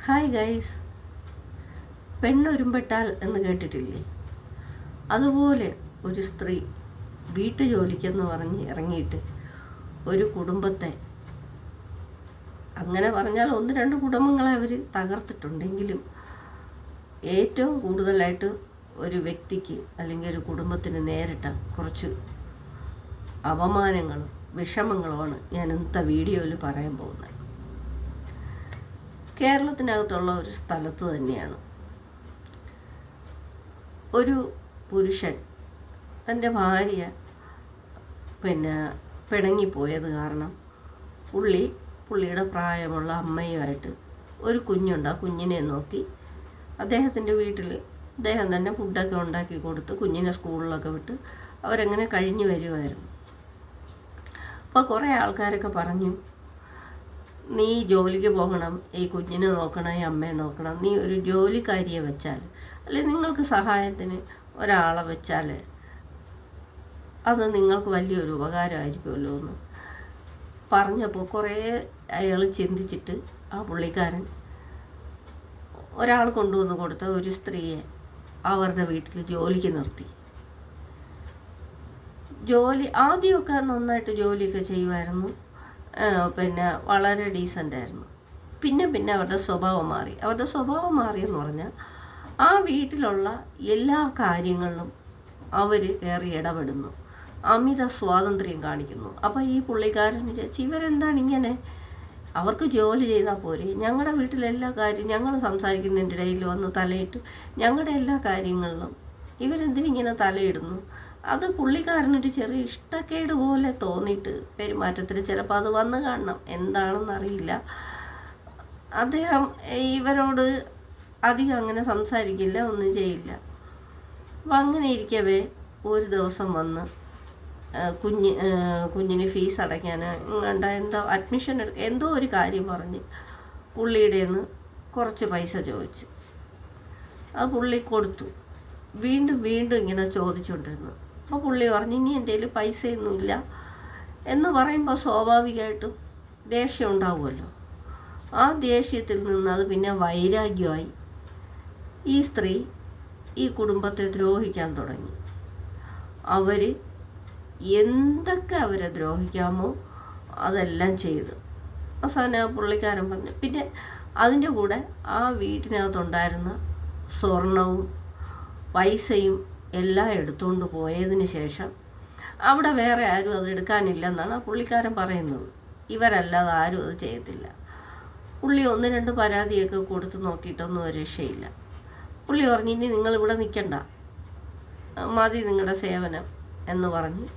Hi guys, പെണ്ണൊരുമ്പെട്ടാൽ എന്ന് കേട്ടിട്ടില്ലേ? അതുപോലെ ഒരു സ്ത്രീ വീട്ടുജോലിക്കെന്ന് പറഞ്ഞ് ഇറങ്ങിയിട്ട് ഒരു കുടുംബത്തെ, അങ്ങനെ പറഞ്ഞാൽ 1-2 കുടുംബങ്ങളെ അവർ തകർത്തിട്ടുണ്ടെങ്കിലും ഏറ്റവും കൂടുതലായിട്ട് ഒരു വ്യക്തിക്ക് അല്ലെങ്കിൽ ഒരു കുടുംബത്തിന് നേരിട്ട കുറച്ച് അപമാനങ്ങളും വിഷമങ്ങളുമാണ് ഞാൻ ഇന്നത്തെ വീഡിയോയിൽ പറയാൻ പോകുന്നത്. കേരളത്തിനകത്തുള്ള ഒരു സ്ഥലത്ത് തന്നെയാണ് ഒരു പുരുഷൻ തൻ്റെ ഭാര്യ പിണങ്ങിപ്പോയത് കാരണം പുള്ളിയുടെ പ്രായമുള്ള അമ്മയുമായിട്ട് ഒരു കുഞ്ഞുണ്ട്. ആ കുഞ്ഞിനെ നോക്കി അദ്ദേഹത്തിൻ്റെ വീട്ടിൽ അദ്ദേഹം തന്നെ ഫുഡൊക്കെ ഉണ്ടാക്കി കൊടുത്ത് കുഞ്ഞിനെ സ്കൂളിലൊക്കെ വിട്ട് അവരങ്ങനെ കഴിഞ്ഞു വരുമായിരുന്നു. അപ്പോൾ കുറേ ആൾക്കാരൊക്കെ പറഞ്ഞു, നീ ജോലിക്ക് പോകണം, ഈ കുഞ്ഞിനെ നോക്കണം, ഈ അമ്മയെ നോക്കണം, നീ ഒരു ജോലിക്കാരിയെ വെച്ചാൽ, അല്ലെങ്കിൽ നിങ്ങൾക്ക് സഹായത്തിന് ഒരാളെ വെച്ചാൽ അത് നിങ്ങൾക്ക് വലിയൊരു ഉപകാരമായിരിക്കുമല്ലോ എന്ന് പറഞ്ഞപ്പോൾ കുറേ അയാൾ ചിന്തിച്ചിട്ട് ആ പുള്ളിക്കാരൻ ഒരാൾ കൊണ്ടുവന്ന് കൊടുത്ത ഒരു സ്ത്രീയെ അവരുടെ വീട്ടിൽ ജോലിക്ക് നിർത്തി. ആദ്യമൊക്കെ നന്നായിട്ട് ജോലിയൊക്കെ ചെയ്യുമായിരുന്നു, വളരെ ഡീസൻ്റായിരുന്നു. പിന്നെ അവരുടെ സ്വഭാവം മാറി. അവരുടെ സ്വഭാവം മാറിയെന്ന് പറഞ്ഞാൽ ആ വീട്ടിലുള്ള എല്ലാ കാര്യങ്ങളിലും അവർ കയറി ഇടപെടുന്നു, അമിത സ്വാതന്ത്ര്യം കാണിക്കുന്നു. അപ്പോൾ ഈ പുള്ളിക്കാരൻ വിചാരിച്ചു, ഇവരെന്താണ് ഇങ്ങനെ, അവർക്ക് ജോലി ചെയ്താൽ പോരെ, ഞങ്ങളുടെ വീട്ടിലെല്ലാ കാര്യം ഞങ്ങൾ സംസാരിക്കുന്നതിൻ്റെ ഇടയിൽ വന്ന് തലയിട്ട് ഞങ്ങളുടെ എല്ലാ കാര്യങ്ങളിലും ഇവരെന്തിനിങ്ങനെ തലയിടുന്നു. അത് പുള്ളിക്കാരനൊരു ചെറിയ ഇഷ്ടക്കേട് പോലെ തോന്നിയിട്ട് പെരുമാറ്റത്തിൽ ചിലപ്പോൾ അത് വന്ന് കാണണം, എന്താണെന്നറിയില്ല. അദ്ദേഹം ഇവരോട് അധികം അങ്ങനെ സംസാരിക്കില്ല, ഒന്നും ചെയ്യില്ല. അപ്പം അങ്ങനെ ഇരിക്കവേ ഒരു ദിവസം വന്ന് കുഞ്ഞിന് ഫീസ് അടയ്ക്കാൻ എന്തോ അഡ്മിഷൻ എന്തോ ഒരു കാര്യം പറഞ്ഞ് പുള്ളിയുടെ നിന്ന് കുറച്ച് പൈസ ചോദിച്ചു. അത് പുള്ളി കൊടുത്തു. വീണ്ടും ഇങ്ങനെ ചോദിച്ചുകൊണ്ടിരുന്നു. അപ്പോൾ പുള്ളി പറഞ്ഞു, ഇനി എൻ്റെ കയ്യിൽ പൈസയൊന്നുമില്ല എന്ന് പറയുമ്പോൾ സ്വാഭാവികമായിട്ടും ദേഷ്യം ഉണ്ടാവുമല്ലോ. ആ ദേഷ്യത്തിൽ നിന്ന് അത് പിന്നെ വൈരാഗ്യമായി. ഈ സ്ത്രീ ഈ കുടുംബത്തെ ദ്രോഹിക്കാൻ തുടങ്ങി. അവർ എന്തൊക്കെ അവരെ ദ്രോഹിക്കാമോ അതെല്ലാം ചെയ്തു. അവസാനം പുള്ളിക്കാരൻ പറഞ്ഞു, പിന്നെ അതിൻ്റെ കൂടെ ആ വീട്ടിനകത്തുണ്ടായിരുന്ന സ്വർണവും പൈസയും എല്ലാം എടുത്തുകൊണ്ട് പോയതിന് ശേഷം അവിടെ വേറെ ആരും അത് എടുക്കാനില്ലെന്നാണ് ആ പുള്ളിക്കാരൻ പറയുന്നത്. ഇവരല്ലാതെ ആരും അത് ചെയ്യത്തില്ല. പുള്ളി 1-2 പരാതിയൊക്കെ കൊടുത്ത് നോക്കിയിട്ടൊന്നും ഒരു രക്ഷയില്ല. പുള്ളി പറഞ്ഞു, ഇനി നിങ്ങളിവിടെ നിൽക്കണ്ട, മതി നിങ്ങളുടെ സേവനം എന്ന് പറഞ്ഞ്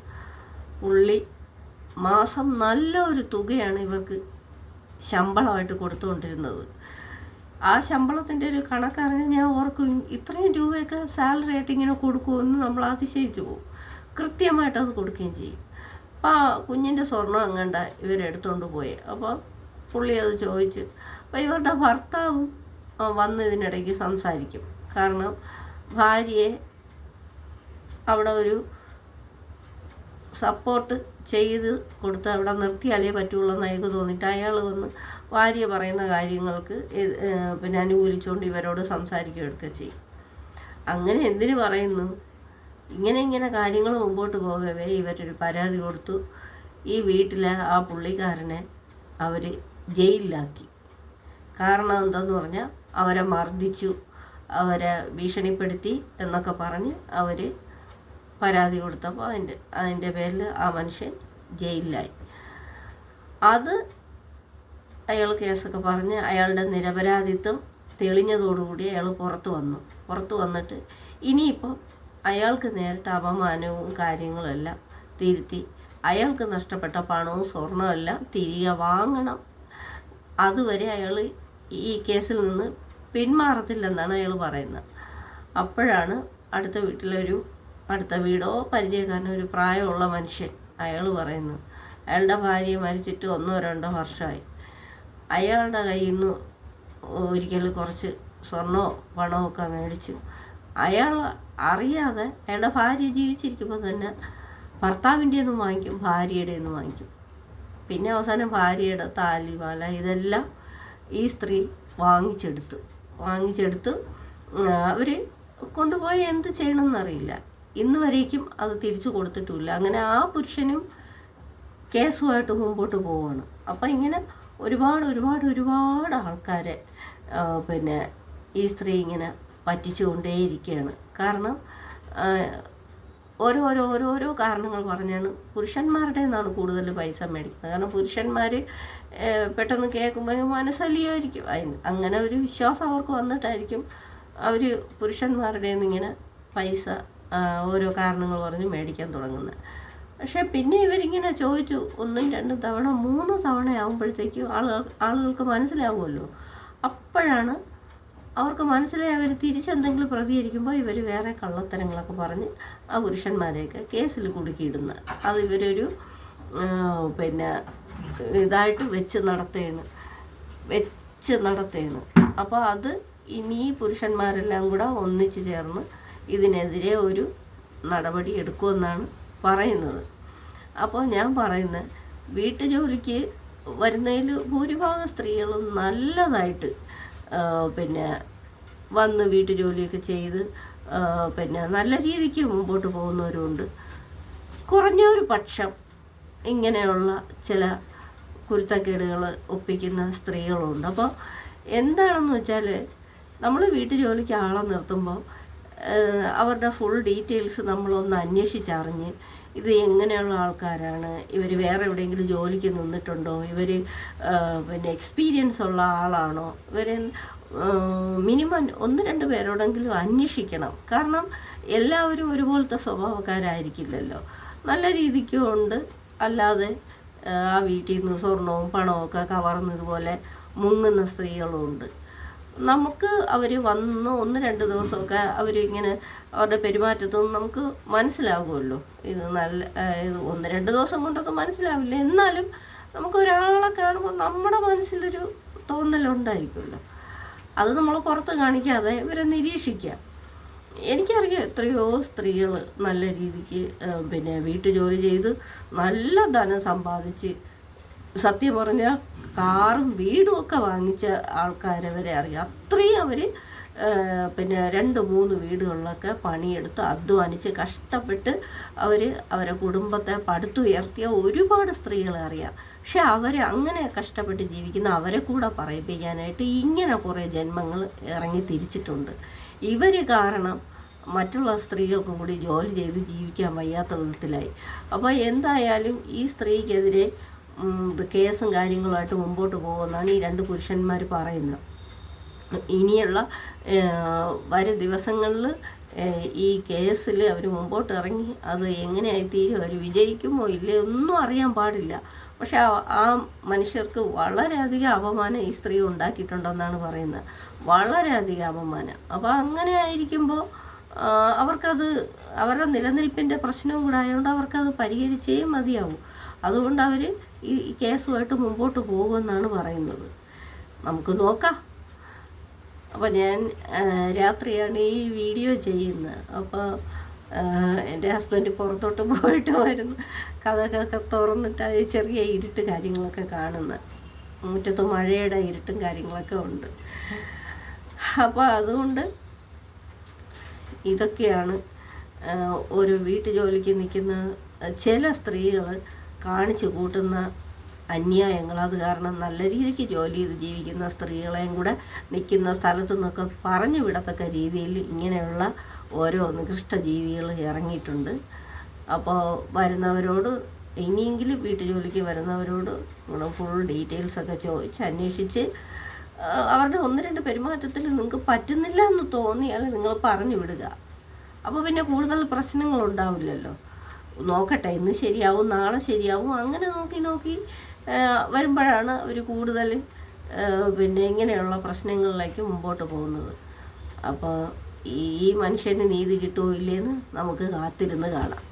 പുള്ളി മാസം നല്ല ഒരു തുകയാണ് ഇവർക്ക് ശമ്പളമായിട്ട് കൊടുത്തുകൊണ്ടിരുന്നത്. ആ ശമ്പളത്തിൻ്റെ ഒരു കണക്കറിഞ്ഞാൽ ഞാൻ ഓർക്കും, ഇത്രയും രൂപയൊക്കെ സാലറി ആയിട്ട് ഇങ്ങനെ കൊടുക്കുമെന്ന് നമ്മൾ അതിശയിച്ചു പോകും. കൃത്യമായിട്ട് അത് കൊടുക്കുകയും ചെയ്യും. അപ്പോൾ ആ കുഞ്ഞിൻ്റെ സ്വർണ്ണം എങ്ങണ്ട ഇവരെടുത്തുകൊണ്ട് പോയി. അപ്പോൾ പുള്ളി അത് ചോദിച്ച്, അപ്പോൾ ഇവരുടെ ഭർത്താവും വന്ന് ഇതിനിടയ്ക്ക് സംസാരിക്കും. കാരണം ഭാര്യയെ അവിടെ ഒരു സപ്പോർട്ട് ചെയ്ത് കൊടുത്ത് അവിടെ നിർത്തിയാലേ പറ്റുള്ളൂ എന്ന് അയാൾക്ക് തോന്നിയിട്ട് അയാൾ വന്ന് ഭാര്യ പറയുന്ന കാര്യങ്ങൾക്ക് അനുകൂലിച്ചുകൊണ്ട് ഇവരോട് സംസാരിക്കുകയൊക്കെ ചെയ്യും. അങ്ങനെ എന്തിനു പറയുന്നു, ഇങ്ങനെ കാര്യങ്ങൾ മുമ്പോട്ട് പോകവേ ഇവരൊരു പരാതി കൊടുത്തു. ഈ വീട്ടിലെ ആ പുള്ളിക്കാരനെ അവർ ജയിലിലാക്കി. കാരണം എന്താണെന്ന് പറഞ്ഞാൽ അവരെ മർദ്ദിച്ചു, അവരെ ഭീഷണിപ്പെടുത്തി എന്നൊക്കെ പറഞ്ഞ് അവർ പരാതി കൊടുത്തപ്പോൾ അതിൻ്റെ പേരിൽ ആ മനുഷ്യൻ ജയിലിലായി. അത് അയാൾ കേസൊക്കെ പറഞ്ഞ് അയാളുടെ നിരപരാധിത്വം തെളിഞ്ഞതോടുകൂടി അയാൾ പുറത്തു വന്നിട്ട് ഇനിയിപ്പം അയാൾക്ക് നേരിട്ട അപമാനവും കാര്യങ്ങളും എല്ലാം തിരുത്തി അയാൾക്ക് നഷ്ടപ്പെട്ട പണവും സ്വർണവും എല്ലാം തിരികെ വാങ്ങണം. അതുവരെ അയാൾ ഈ കേസിൽ നിന്ന് പിന്മാറത്തില്ലെന്നാണ് അയാൾ പറയുന്നത്. അപ്പോഴാണ് അടുത്ത വീടോ പരിചയക്കാരനോ ഒരു പ്രായമുള്ള മനുഷ്യൻ അയാൾ പറയുന്നത്, അയാളുടെ ഭാര്യ മരിച്ചിട്ട് 1-2 വർഷമായി. അയാളുടെ കയ്യിൽ നിന്ന് ഒരിക്കൽ കുറച്ച് സ്വർണമോ പണമോ ഒക്കെ മേടിച്ചു. അയാൾ അറിയാതെ അയാളുടെ ഭാര്യ ജീവിച്ചിരിക്കുമ്പോൾ തന്നെ ഭർത്താവിൻ്റെ ഒന്നും വാങ്ങിക്കും, ഭാര്യയുടെ ഒന്നും വാങ്ങിക്കും. പിന്നെ അവസാനം ഭാര്യയുടെ താലിമാല ഇതെല്ലാം ഈ സ്ത്രീ വാങ്ങിച്ചെടുത്ത് അവർ കൊണ്ടുപോയി എന്ത് ചെയ്യണമെന്നറിയില്ല. ഇന്ന് വരേക്കും അത് തിരിച്ചു കൊടുത്തിട്ടുമില്ല. അങ്ങനെ ആ പുരുഷനും കേസുമായിട്ട് മുമ്പോട്ട് പോവുകയാണ്. അപ്പം ഇങ്ങനെ ഒരുപാട് ആൾക്കാരെ പിന്നെ ഈ സ്ത്രീ ഇങ്ങനെ പറ്റിച്ചുകൊണ്ടേയിരിക്കുകയാണ്. കാരണം ഓരോരോ കാരണങ്ങൾ പറഞ്ഞാണ് പുരുഷന്മാരുടെ നിന്നാണ് കൂടുതൽ പൈസ മേടിക്കുന്നത്. കാരണം പുരുഷന്മാർ പെട്ടെന്ന് കേൾക്കുമ്പോൾ മനസ്സലിയായിരിക്കും, അങ്ങനെ ഒരു വിശ്വാസം അവർക്ക് വന്നിട്ടായിരിക്കും അവർ പുരുഷന്മാരുടെ നിന്ന് ഇങ്ങനെ പൈസ ഓരോ കാരണങ്ങൾ പറഞ്ഞ് മേടിക്കാൻ തുടങ്ങുന്നത്. പക്ഷേ പിന്നെ ഇവരിങ്ങനെ ചോദിച്ചു 1, 2 തവണ 3 തവണ ആകുമ്പോഴത്തേക്കും ആളുകൾക്ക് മനസ്സിലാവുമല്ലോ. അപ്പോഴാണ് അവർക്ക് മനസ്സിലായി അവർ തിരിച്ചെന്തെങ്കിലും പ്രതികരിക്കുമ്പോൾ ഇവർ വേറെ കള്ളത്തരങ്ങളൊക്കെ പറഞ്ഞ് ആ പുരുഷന്മാരെയൊക്കെ കേസിൽ കുടുക്കിയിടുന്ന അത് ഇവരൊരു പിന്നെ ഇതായിട്ട് വെച്ച് നടത്തുകയാണ്. അപ്പോൾ അത് ഇനി പുരുഷന്മാരെല്ലാം കൂടെ ഒന്നിച്ച് ചേർന്ന് ഇതിനെതിരെ ഒരു നടപടി എടുക്കുമെന്നാണ് പറയുന്നത്. അപ്പോൾ ഞാൻ പറയുന്നത്, വീട്ടുജോലിക്ക് വരുന്നതിൽ ഭൂരിഭാഗം സ്ത്രീകളും നല്ലതായിട്ട് പിന്നെ വന്ന് വീട്ടുജോലിയൊക്കെ ചെയ്ത് പിന്നെ നല്ല രീതിക്ക് മുമ്പോട്ട് പോകുന്നവരുമുണ്ട്. കുറഞ്ഞൊരു പക്ഷം ഇങ്ങനെയുള്ള ചില കുരുത്തക്കേടുകൾ ഒപ്പിക്കുന്ന സ്ത്രീകളുണ്ട്. അപ്പോൾ എന്താണെന്ന് വെച്ചാൽ നമ്മൾ വീട്ടുജോലിക്ക് ആളെ നിർത്തുമ്പോൾ അവരുടെ ഫുൾ ഡീറ്റെയിൽസ് നമ്മളൊന്ന് അന്വേഷിച്ചറിഞ്ഞ് ഇത് എങ്ങനെയുള്ള ആൾക്കാരാണ്, ഇവർ വേറെ എവിടെയെങ്കിലും ജോലിക്ക് നിന്നിട്ടുണ്ടോ, ഇവർ പിന്നെ എക്സ്പീരിയൻസ് ഉള്ള ആളാണോ, ഇവർ മിനിമം 1-2 പേരോടെങ്കിലും അന്വേഷിക്കണം. കാരണം എല്ലാവരും ഒരുപോലത്തെ സ്വഭാവക്കാരായിരിക്കില്ലല്ലോ. നല്ല രീതിക്കും ഉണ്ട്, അല്ലാതെ ആ വീട്ടിൽ നിന്ന് സ്വർണവും പണവും ഒക്കെ കവർന്നതുപോലെ മുങ്ങുന്ന സ്ത്രീകളും ഉണ്ട്. നമുക്ക് അവർ വന്ന് 1-2 ദിവസമൊക്കെ അവരിങ്ങനെ അവരുടെ പെരുമാറ്റത്തിൽ നിന്ന് നമുക്ക് മനസ്സിലാകുമല്ലോ. ഇത് 1-2 ദിവസം കൊണ്ടൊക്കെ മനസ്സിലാവില്ല. എന്നാലും നമുക്കൊരാളെ കാണുമ്പോൾ നമ്മുടെ മനസ്സിലൊരു തോന്നലുണ്ടായിരിക്കുമല്ലോ. അത് നമ്മൾ പുറത്ത് കാണിക്കാതെ ഇവരെ നിരീക്ഷിക്കുക. എനിക്കറിയാം എത്രയോ സ്ത്രീകൾ നല്ല രീതിക്ക് പിന്നെ വീട്ടുജോലി ചെയ്ത് നല്ല ധനം സമ്പാദിച്ച്, സത്യം പറഞ്ഞാൽ കാറും വീടും ഒക്കെ വാങ്ങിച്ച ആൾക്കാരെ വരെ അറിയാം. അത്രയും അവർ പിന്നെ 2-3 വീടുകളിലൊക്കെ പണിയെടുത്ത് അധ്വാനിച്ച് കഷ്ടപ്പെട്ട് അവരെ കുടുംബത്തെ പടുത്തുയർത്തിയ ഒരുപാട് സ്ത്രീകളെ അറിയാം. പക്ഷെ അങ്ങനെ കഷ്ടപ്പെട്ട് ജീവിക്കുന്ന അവരെ കൂടെ പറയിപ്പിക്കാനായിട്ട് ഇങ്ങനെ കുറേ ജന്മങ്ങൾ ഇറങ്ങി തിരിച്ചിട്ടുണ്ട്. ഇവർ കാരണം മറ്റുള്ള സ്ത്രീകൾക്കും കൂടി ജോലി ചെയ്ത് ജീവിക്കാൻ വയ്യാത്ത വിധത്തിലായി. അപ്പോൾ എന്തായാലും ഈ സ്ത്രീക്കെതിരെ കേസും കാര്യങ്ങളുമായിട്ട് മുമ്പോട്ട് പോകുമെന്നാണ് ഈ 2 പുരുഷന്മാർ പറയുന്നത്. ഇനിയുള്ള വരും ദിവസങ്ങളിൽ ഈ കേസിൽ അവർ മുമ്പോട്ട് ഇറങ്ങി അത് എങ്ങനെയായിത്തീരും, അവർ വിജയിക്കുമോ ഇല്ലേ ഒന്നും അറിയാൻ പാടില്ല. പക്ഷെ ആ മനുഷ്യർക്ക് വളരെയധികം അപമാനം ഈ സ്ത്രീ ഉണ്ടാക്കിയിട്ടുണ്ടെന്നാണ് പറയുന്നത്, വളരെയധികം അപമാനം. അപ്പോൾ അങ്ങനെ ആയിരിക്കുമ്പോൾ അവർക്കത് അവരുടെ നിലനിൽപ്പിൻ്റെ പ്രശ്നവും കൂടെ ആയതുകൊണ്ട് അവർക്കത് പരിഹരിച്ചേ മതിയാവും. അതുകൊണ്ട് അവർ ഈ കേസുമായിട്ട് മുമ്പോട്ട് പോകുമെന്നാണ് പറയുന്നത്. നമുക്ക് നോക്കാം. അപ്പോൾ ഞാൻ രാത്രിയാണ് ഈ വീഡിയോ ചെയ്യുന്നത്. അപ്പോൾ എൻ്റെ ഹസ്ബൻഡ് പുറത്തോട്ട് പോയിട്ട് വരുന്നു, കഥകൊക്കെ തുറന്നിട്ട് അത് ചെറിയ ഇരുട്ട് കാര്യങ്ങളൊക്കെ കാണുന്നത്, മുറ്റത്ത് മഴയുടെ ഇരുട്ടും കാര്യങ്ങളൊക്കെ ഉണ്ട്. അപ്പോൾ അതുകൊണ്ട് ഇതൊക്കെയാണ് ഒരു വീട്ടുജോലിക്ക് നിൽക്കുന്ന ചില സ്ത്രീകൾ കാണിച്ചു കൂട്ടുന്ന അന്യായങ്ങൾ. അത് കാരണം നല്ല രീതിക്ക് ജോലി ചെയ്ത് ജീവിക്കുന്ന സ്ത്രീകളെയും കൂടെ നിൽക്കുന്ന സ്ഥലത്തു നിന്നൊക്കെ പറഞ്ഞു വിടത്തക്ക രീതിയിൽ ഇങ്ങനെയുള്ള ഓരോ നികൃഷ്ട ജീവികൾ ഇറങ്ങിയിട്ടുണ്ട്. അപ്പോൾ വരുന്നവരോട് ഇനിയെങ്കിലും വീട്ടുജോലിക്ക് വരുന്നവരോട് ഫുൾ ഡീറ്റെയിൽസൊക്കെ ചോദിച്ച് അന്വേഷിച്ച് അവരുടെ 1-2 പെരുമാറ്റത്തിൽ നിങ്ങൾക്ക് പറ്റുന്നില്ല എന്ന് തോന്നിയാൽ നിങ്ങൾ പറഞ്ഞു വിടുക. അപ്പോൾ പിന്നെ കൂടുതൽ പ്രശ്നങ്ങളുണ്ടാവില്ലല്ലോ. നോക്കട്ടെ, ഇന്ന് ശരിയാവും നാളെ ശരിയാവും അങ്ങനെ നോക്കി വരുമ്പോഴാണ് അവർ കൂടുതൽ പിന്നെ ഇങ്ങനെയുള്ള പ്രശ്നങ്ങളിലേക്ക് മുമ്പോട്ട് പോകുന്നത്. അപ്പോൾ ഈ മനുഷ്യന് നീതി കിട്ടുമോ ഇല്ലേന്ന് നമുക്ക് കാത്തിരുന്ന് കാണാം.